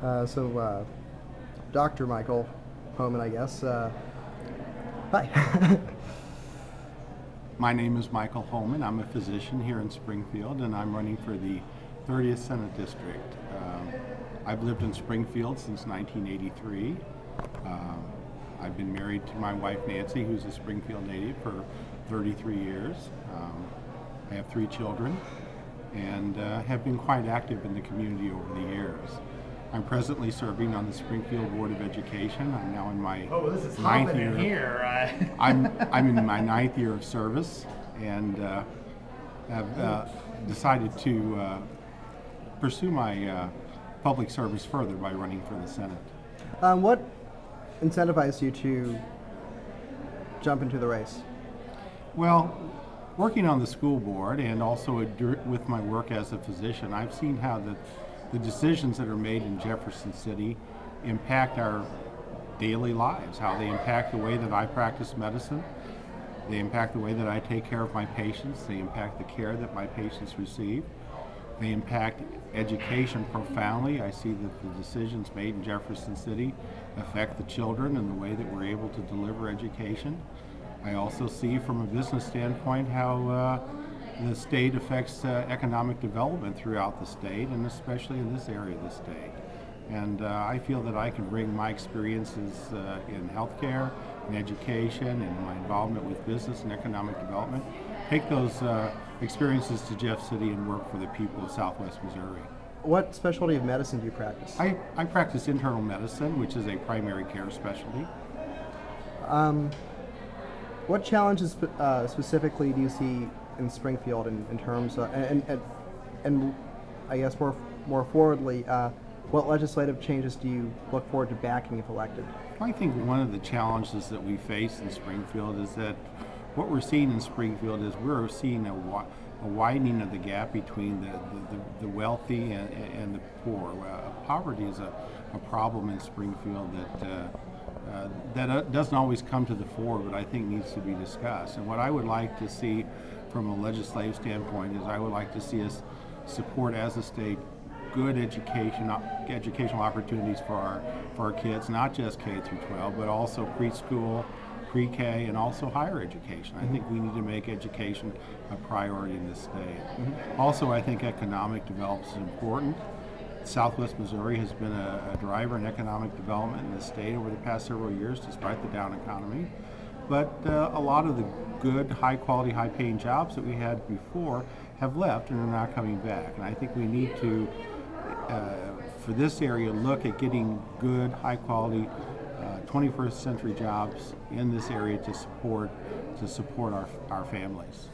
Dr. Michael Hoeman, I guess. Hi. My name is Michael Hoeman. I'm a physician here in Springfield, and I'm running for the 30th Senate District. I've lived in Springfield since 1983. I've been married to my wife Nancy, who's a Springfield native, for 33 years. I have 3 children and have been quite active in the community over the years. I'm presently serving on the Springfield Board of Education. I'm now in my ninth year. Here. I'm in my 9th year of service, and have decided to pursue my public service further by running for the Senate. What incentivized you to jump into the race? Well, working on the school board and also with my work as a physician, I've seen how the decisions that are made in Jefferson City impact our daily lives, how they impact the way that I practice medicine, they impact the way that I take care of my patients, they impact the care that my patients receive, they impact education profoundly. I see that the decisions made in Jefferson City affect the children and the way that we're able to deliver education. I also see from a business standpoint how the state affects economic development throughout the state, and especially in this area of the state. And I feel that I can bring my experiences in healthcare, in education, and my involvement with business and economic development, take those experiences to Jeff City and work for the people of Southwest Missouri. What specialty of medicine do you practice? I practice internal medicine, which is a primary care specialty. What challenges specifically do you see in Springfield in terms of, and I guess more forwardly, what legislative changes do you look forward to backing if elected? I think one of the challenges that we face in Springfield is that what we're seeing in Springfield is we're seeing a widening of the gap between the wealthy and the poor. Poverty is a problem in Springfield that doesn't always come to the fore, but I think needs to be discussed. And what I would like to see from a legislative standpoint is I would like to see us support as a state good educational opportunities for our kids, not just K through 12, but also preschool, pre-K, and also higher education. I think we need to make education a priority in this state. Also, I think economic development is important. Southwest Missouri has been a driver in economic development in the state over the past several years, despite the down economy. But a lot of the good, high-quality, high-paying jobs that we had before have left and are not coming back. And I think we need to, for this area, look at getting good, high-quality, 21st century jobs in this area to support our families.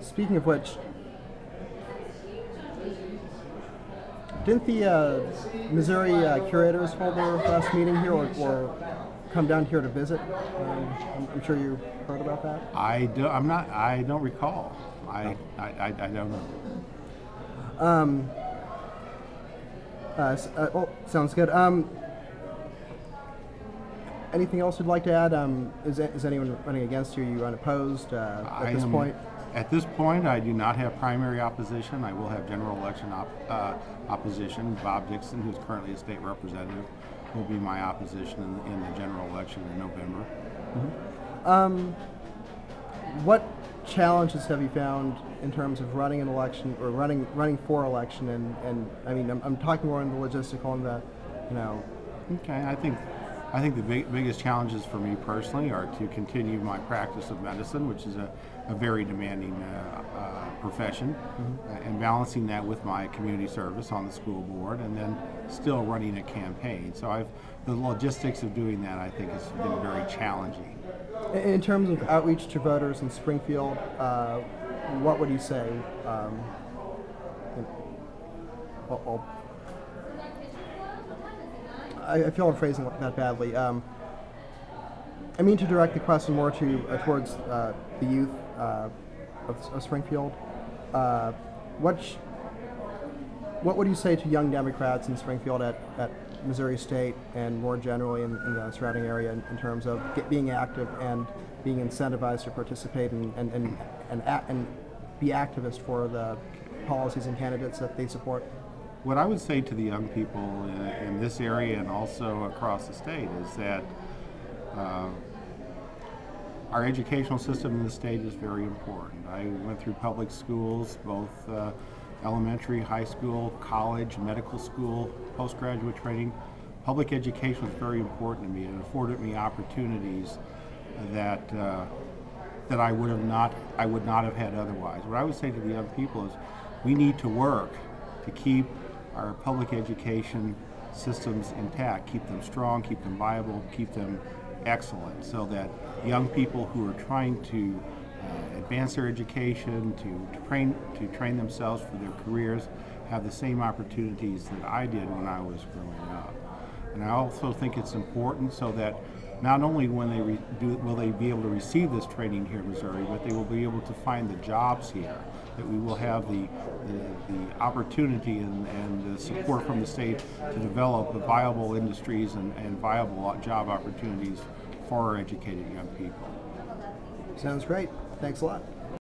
Speaking of which, didn't the Missouri curators hold their last meeting here, or come down here to visit? I'm sure you heard about that. I don't recall. I don't know. Sounds good. Anything else you'd like to add? Is anyone running against you? Are you unopposed at this point? At this point, I do not have primary opposition. I will have general election opposition. Bob Dixon, who's currently a state representative, will be my opposition in the general election in November. What challenges have you found in terms of running an election or running for election? And I mean, I'm talking more on the logistical and the, you know. Okay, I think the biggest challenges for me personally are to continue my practice of medicine, which is a very demanding profession, and balancing that with my community service on the school board, and then still running a campaign. So the logistics of doing that, I think, has been very challenging. In terms of outreach to voters in Springfield, what would you say? I feel I'm phrasing that badly. I mean to direct the question more towards the youth of Springfield. What would you say to young Democrats in Springfield at Missouri State and more generally in the surrounding area in terms of being active and being incentivized to participate and be activist for the policies and candidates that they support? What I would say to the young people in this area and also across the state is that our educational system in the state is very important. I went through public schools, both elementary, high school, college, medical school, postgraduate training. Public education is very important to me. It afforded me opportunities that that I would not have had otherwise. What I would say to the young people is, we need to work to keep our public education systems intact, keep them strong, keep them viable, keep them excellent, so that young people who are trying to advance their education, to train themselves for their careers, have the same opportunities that I did when I was growing up. And I also think it's important so that not only when will they be able to receive this training here in Missouri, but they will be able to find the jobs here, that we will have the opportunity and the support from the state to develop viable industries and viable job opportunities for our educated young people. Sounds great. Thanks a lot.